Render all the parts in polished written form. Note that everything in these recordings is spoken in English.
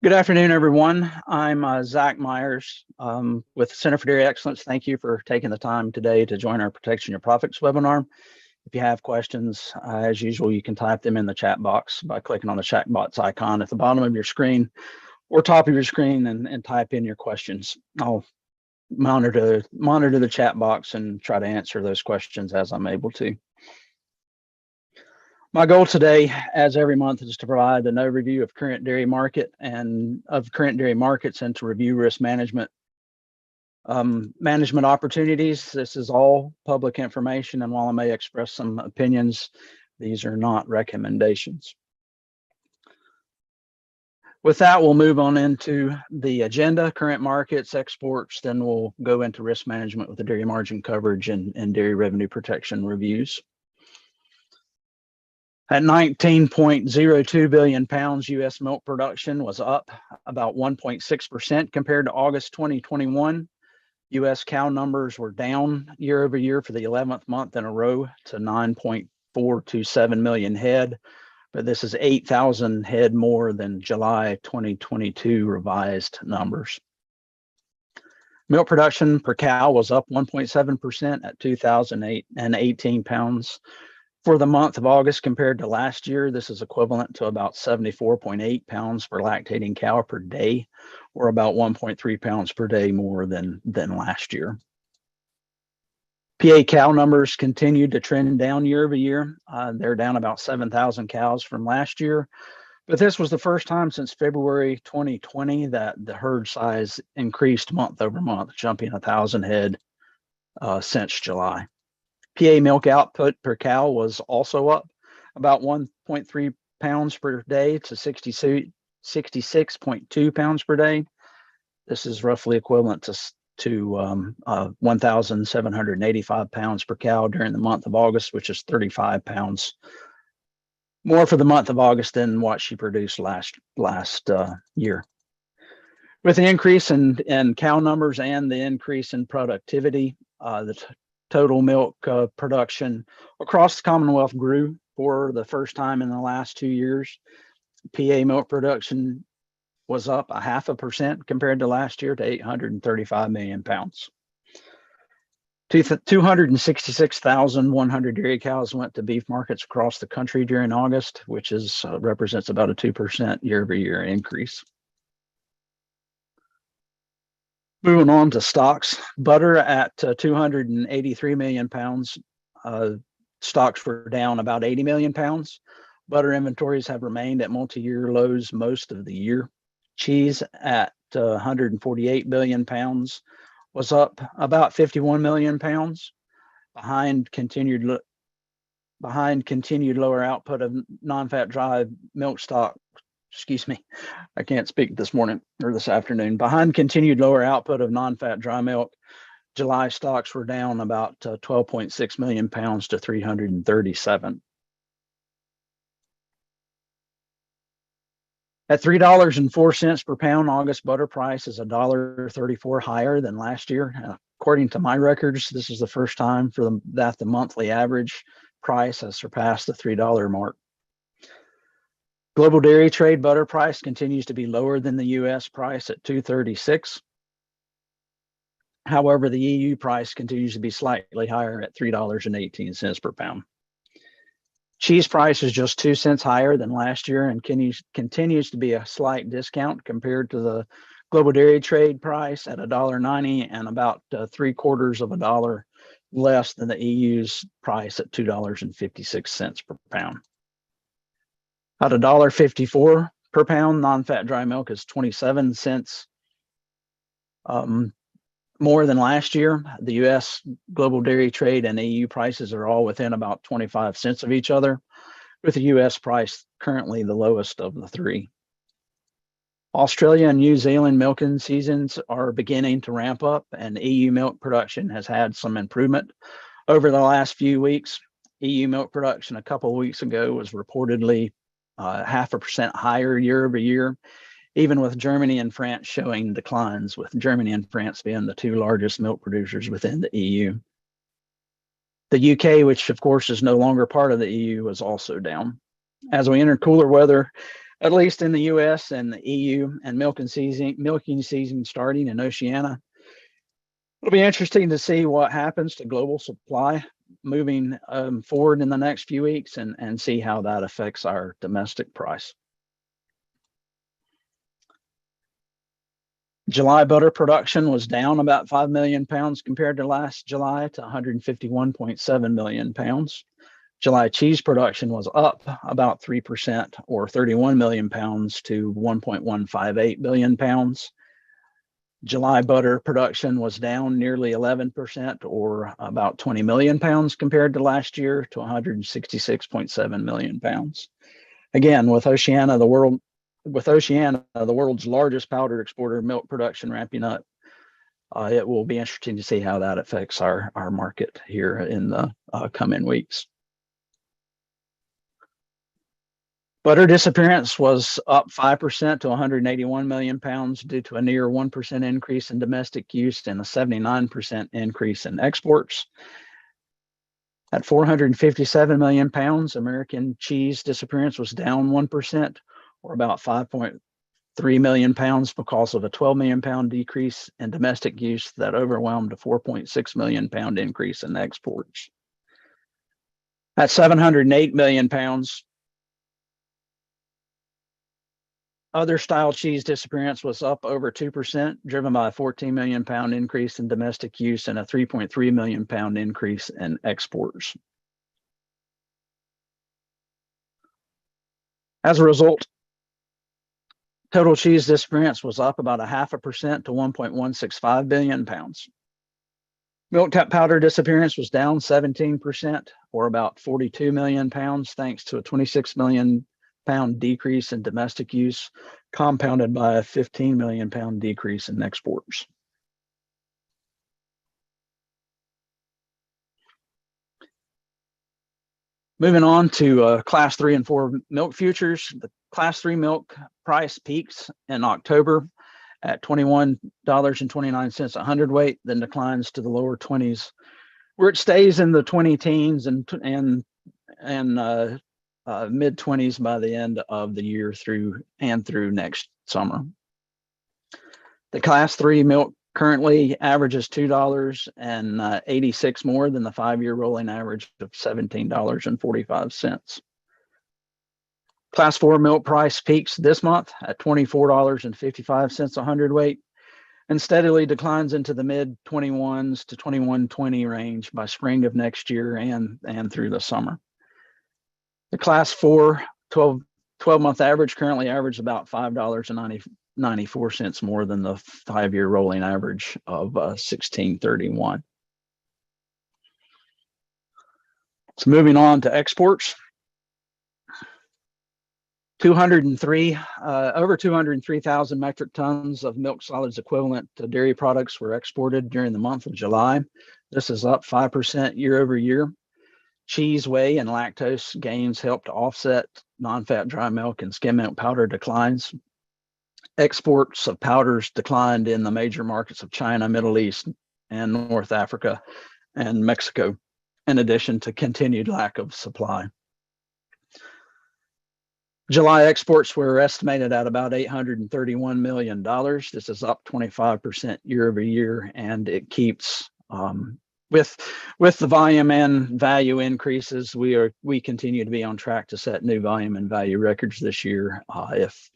Good afternoon, everyone. I'm Zach Myers with Center for Dairy Excellence. Thank you for taking the time today to join our Protection Your Profits webinar. If you have questions, as usual, you can type them in the chat box by clicking on the chat box icon at the bottom of your screen or top of your screen and type in your questions. I'll monitor the chat box and try to answer those questions as I'm able to. My goal today, as every month, is to provide an overview of current dairy markets and to review risk management opportunities. This is all public information, and while I may express some opinions, these are not recommendations. With that, we'll move on into the agenda, current markets, exports, then we'll go into risk management with the dairy margin coverage and dairy revenue protection reviews. At 19.02 billion pounds, U.S. milk production was up about 1.6% compared to August 2021. U.S. cow numbers were down year over year for the 11th month in a row to 9.427 million head, but this is 8,000 head more than July 2022 revised numbers. Milk production per cow was up 1.7% at 2,018 pounds. For the month of August compared to last year, this is equivalent to about 74.8 pounds per lactating cow per day, or about 1.3 pounds per day more than last year. PA cow numbers continued to trend down year over year. They're down about 7,000 cows from last year, but this was the first time since February 2020 that the herd size increased month over month, jumping 1,000 head since July. PA milk output per cow was also up about 1.3 pounds per day to 66.2 pounds per day. This is roughly equivalent to 1,785 pounds per cow during the month of August, which is 35 pounds more for the month of August than what she produced last year. With the increase in cow numbers and the increase in productivity, the total milk production across the Commonwealth grew for the first time in the last 2 years. PA milk production was up 0.5% compared to last year to 835 million pounds. 266,100 dairy cows went to beef markets across the country during August, which represents about a 2% year-over-year increase. Moving on to stocks, butter at 283 million pounds. Stocks were down about 80 million pounds. Butter inventories have remained at multi-year lows most of the year. Cheese at 148 billion pounds was up about 51 million pounds behind continued lower output of non-fat dry milk stock. Excuse me, I can't speak this morning or this afternoon. Behind continued lower output of non-fat dry milk, July stocks were down about 12.6 million pounds to 337. At $3.04 per pound, August butter price is $1.34 higher than last year. According to my records, this is the first time that the monthly average price has surpassed the $3 mark. Global dairy trade butter price continues to be lower than the U.S. price at $2.36. However, the EU price continues to be slightly higher at $3.18 per pound. Cheese price is just 2 cents higher than last year and continues to be a slight discount compared to the global dairy trade price at $1.90 and about $0.75 less than the EU's price at $2.56 per pound. At $1.54 per pound, non-fat dry milk is 27 cents more than last year. The U.S. global dairy trade and EU prices are all within about 25 cents of each other, with the U.S. price currently the lowest of the three. Australia and New Zealand milking seasons are beginning to ramp up, and EU milk production has had some improvement over the last few weeks. EU milk production a couple of weeks ago was reportedly 0.5% higher year over year, even with Germany and France showing declines, with Germany and France being the two largest milk producers within the EU. The UK, which of course is no longer part of the EU, was also down. As we enter cooler weather, at least in the US and the EU, and milking season starting in Oceania. It'll be interesting to see what happens to global supply moving forward in the next few weeks and see how that affects our domestic price. July butter production was down about 5 million pounds compared to last July to 151.7 million pounds. July cheese production was up about 3% or 31 million pounds to 1.158 billion pounds. July butter production was down nearly 11% or about 20 million pounds compared to last year to 166.7 million pounds. Again, with Oceania, the world's largest powder exporter, milk production ramping up, it will be interesting to see how that affects our market here in the coming weeks. Butter disappearance was up 5% to 181 million pounds due to a near 1% increase in domestic use and a 79% increase in exports. At 457 million pounds, American cheese disappearance was down 1%, or about 5.3 million pounds, because of a 12 million pound decrease in domestic use that overwhelmed a 4.6 million pound increase in exports. At 708 million pounds, other style cheese disappearance was up over 2%, driven by a 14 million pound increase in domestic use and a 3.3 million pound increase in exports. As a result, total cheese disappearance was up about 0.5% to 1.165 billion pounds. Milk powder disappearance was down 17%, or about 42 million pounds, thanks to a 26 million pound decrease in domestic use, compounded by a 15 million pound decrease in exports. Moving on to class 3 and 4 milk futures. The class 3 milk price peaks in October at $21.29 a hundredweight, then declines to the lower 20s, where it stays in the 20 teens and mid 20s by the end of the year through next summer. The class 3 milk currently averages $2.86 more than the 5-year rolling average of $17.45. Class 4 milk price peaks this month at $24.55 a hundredweight and steadily declines into the mid 21s to 21.20 range by spring of next year and through the summer. The class 4 12-month average currently averages about $5.94 more than the 5-year rolling average of $16.31. So moving on to exports. Over 203,000 metric tons of milk solids equivalent to dairy products were exported during the month of July. This is up 5% year over year. Cheese, whey, and lactose gains helped to offset non-fat dry milk and skim milk powder declines. Exports of powders declined in the major markets of China, Middle East, and North Africa, and Mexico, in addition to continued lack of supply. July exports were estimated at about $831 million. This is up 25% year over year, and it keeps with the volume and value increases, we continue to be on track to set new volume and value records this year if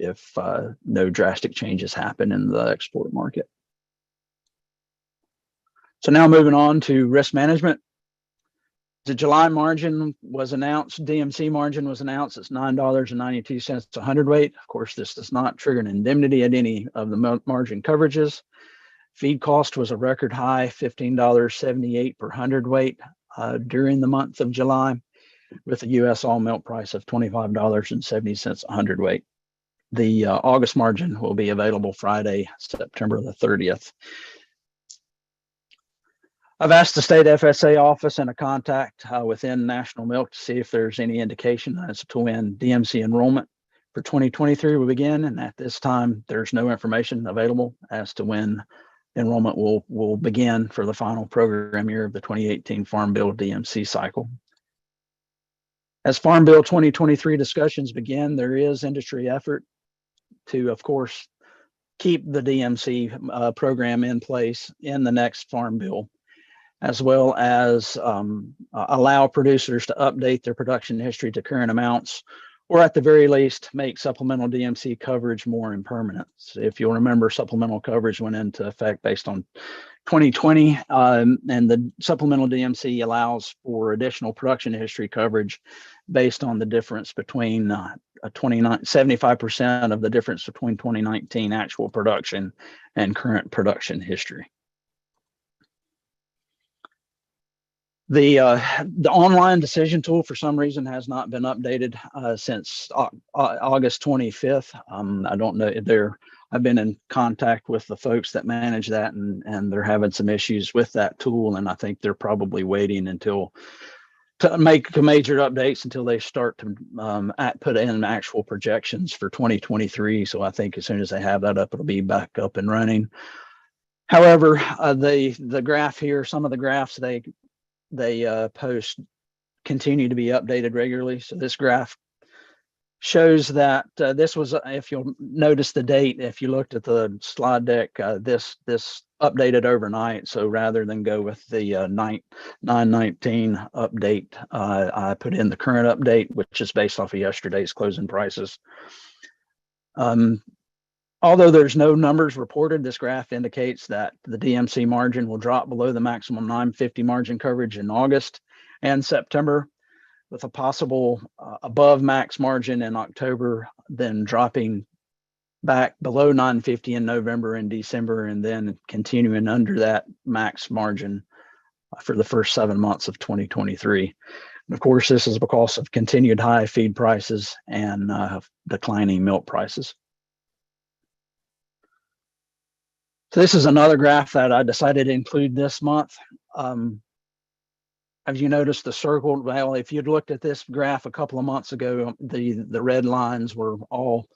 no drastic changes happen in the export market. So now moving on to risk management. The July margin was announced, DMC margin was announced as $9.92 a hundredweight. Of course, this does not trigger an indemnity at any of the margin coverages. Feed cost was a record high, $15.78 per hundredweight during the month of July, with a U.S. all milk price of $25.70 a hundredweight. The August margin will be available Friday, September the 30th. I've asked the state FSA office and a contact within National Milk to see if there's any indication as to when DMC enrollment for 2023 will begin. And at this time, there's no information available as to when enrollment will begin for the final program year of the 2018 Farm Bill DMC cycle. As Farm Bill 2023 discussions begin, there is industry effort to, of course, keep the DMC program in place in the next Farm Bill, as well as allow producers to update their production history to current amounts, or at the very least, make supplemental DMC coverage more impermanent. So if you'll remember, supplemental coverage went into effect based on 2020, and the supplemental DMC allows for additional production history coverage based on the difference between 75% of the difference between 2019 actual production and current production history. The online decision tool, for some reason, has not been updated since August 25th. I don't know. I've been in contact with the folks that manage that, and they're having some issues with that tool. And I think they're probably waiting to make major updates until they start to put in actual projections for 2023. So I think as soon as they have that up, it'll be back up and running. However, the graph here, some of the graphs they post continue to be updated regularly. So this graph shows that this was, if you'll notice the date, if you looked at the slide deck, this updated overnight. So rather than go with the 9/19 update, I put in the current update, which is based off of yesterday's closing prices. Although there's no numbers reported, this graph indicates that the DMC margin will drop below the maximum 950 margin coverage in August and September, with a possible above max margin in October, then dropping back below 950 in November and December, and then continuing under that max margin for the first 7 months of 2023. And of course, this is because of continued high feed prices and declining milk prices. So this is another graph that I decided to include this month. Have you noticed the circle? Well, if you'd looked at this graph a couple of months ago, the red lines were all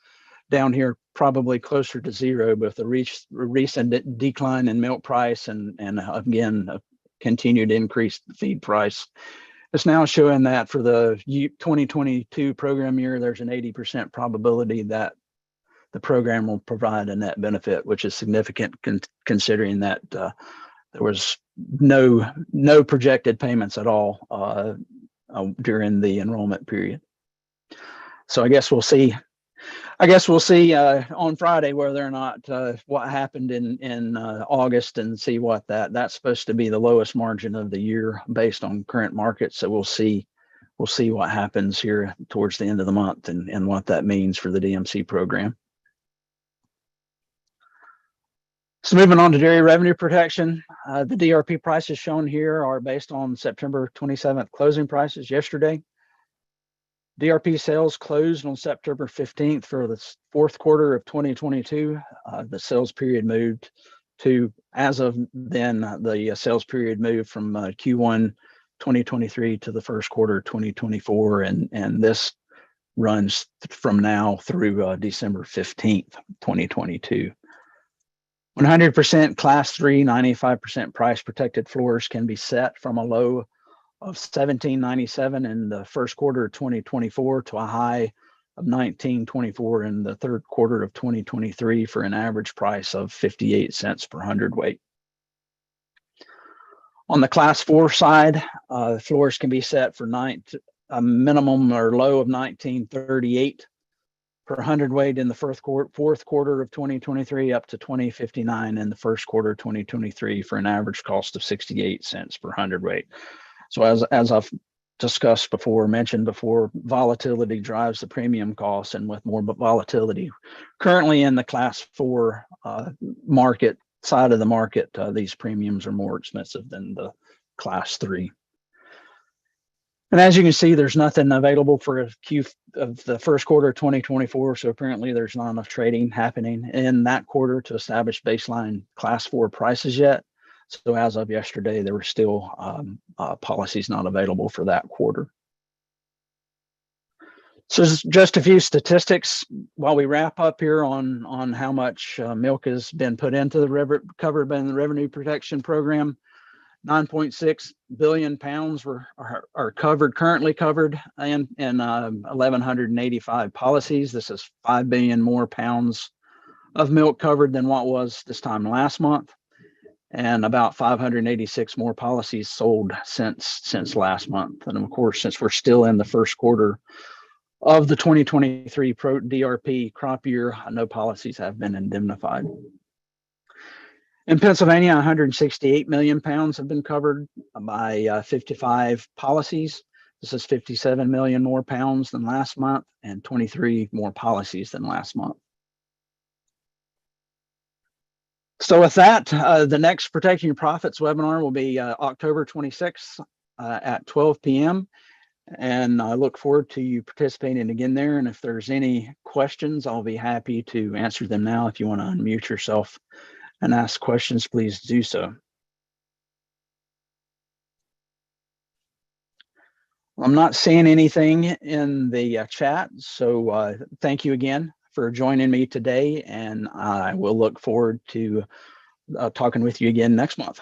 down here, probably closer to zero, with the recent decline in milk price and again, a continued increased feed price. It's now showing that for the 2022 program year, there's an 80% probability that the program will provide a net benefit, which is significant considering that there was no projected payments at all during the enrollment period. So I guess we'll see. On Friday whether or not what happened in August, and see what that's supposed to be the lowest margin of the year based on current market. So we'll see what happens here towards the end of the month and what that means for the DMC program. So moving on to dairy revenue protection, the DRP prices shown here are based on September 27th closing prices yesterday. DRP sales closed on September 15th for the fourth quarter of 2022. The sales period moved to, as of then, the sales period moved from Q1 2023 to the first quarter 2024, and this runs from now through December 15th, 2022. 100% Class 3, 95% price protected floors can be set from a low of $17.97 in the first quarter of 2024 to a high of $19.24 in the third quarter of 2023 for an average price of 58 cents per hundredweight. On the Class 4 side, floors can be set for a minimum or low of $19.38 per hundredweight in the fourth quarter of 2023 up to $20.59 in the first quarter of 2023 for an average cost of 68 cents per hundredweight. So as I've mentioned before, volatility drives the premium costs, and with more volatility currently in the Class 4 market side of the market, these premiums are more expensive than the Class 3. And as you can see, there's nothing available for a Q of the first quarter of 2024. So apparently there's not enough trading happening in that quarter to establish baseline Class 4 prices yet. So as of yesterday, there were still policies not available for that quarter. So just a few statistics while we wrap up here on how much milk has been put into the covered by the revenue protection program. 9.6 billion pounds are currently covered in 1,185 policies. This is 5 billion more pounds of milk covered than what was this time last month, and about 586 more policies sold since last month. And of course, since we're still in the first quarter of the 2023 DRP crop year, no policies have been indemnified. In Pennsylvania, 168 million pounds have been covered by 55 policies. This is 57 million more pounds than last month and 23 more policies than last month. So with that, the next Protecting Your Profits webinar will be October 26th at 12 p.m. And I look forward to you participating again there. And if there's any questions, I'll be happy to answer them now. If you want to unmute yourself and ask questions, please do so. I'm not seeing anything in the chat, so thank you again for joining me today, and I will look forward to talking with you again next month.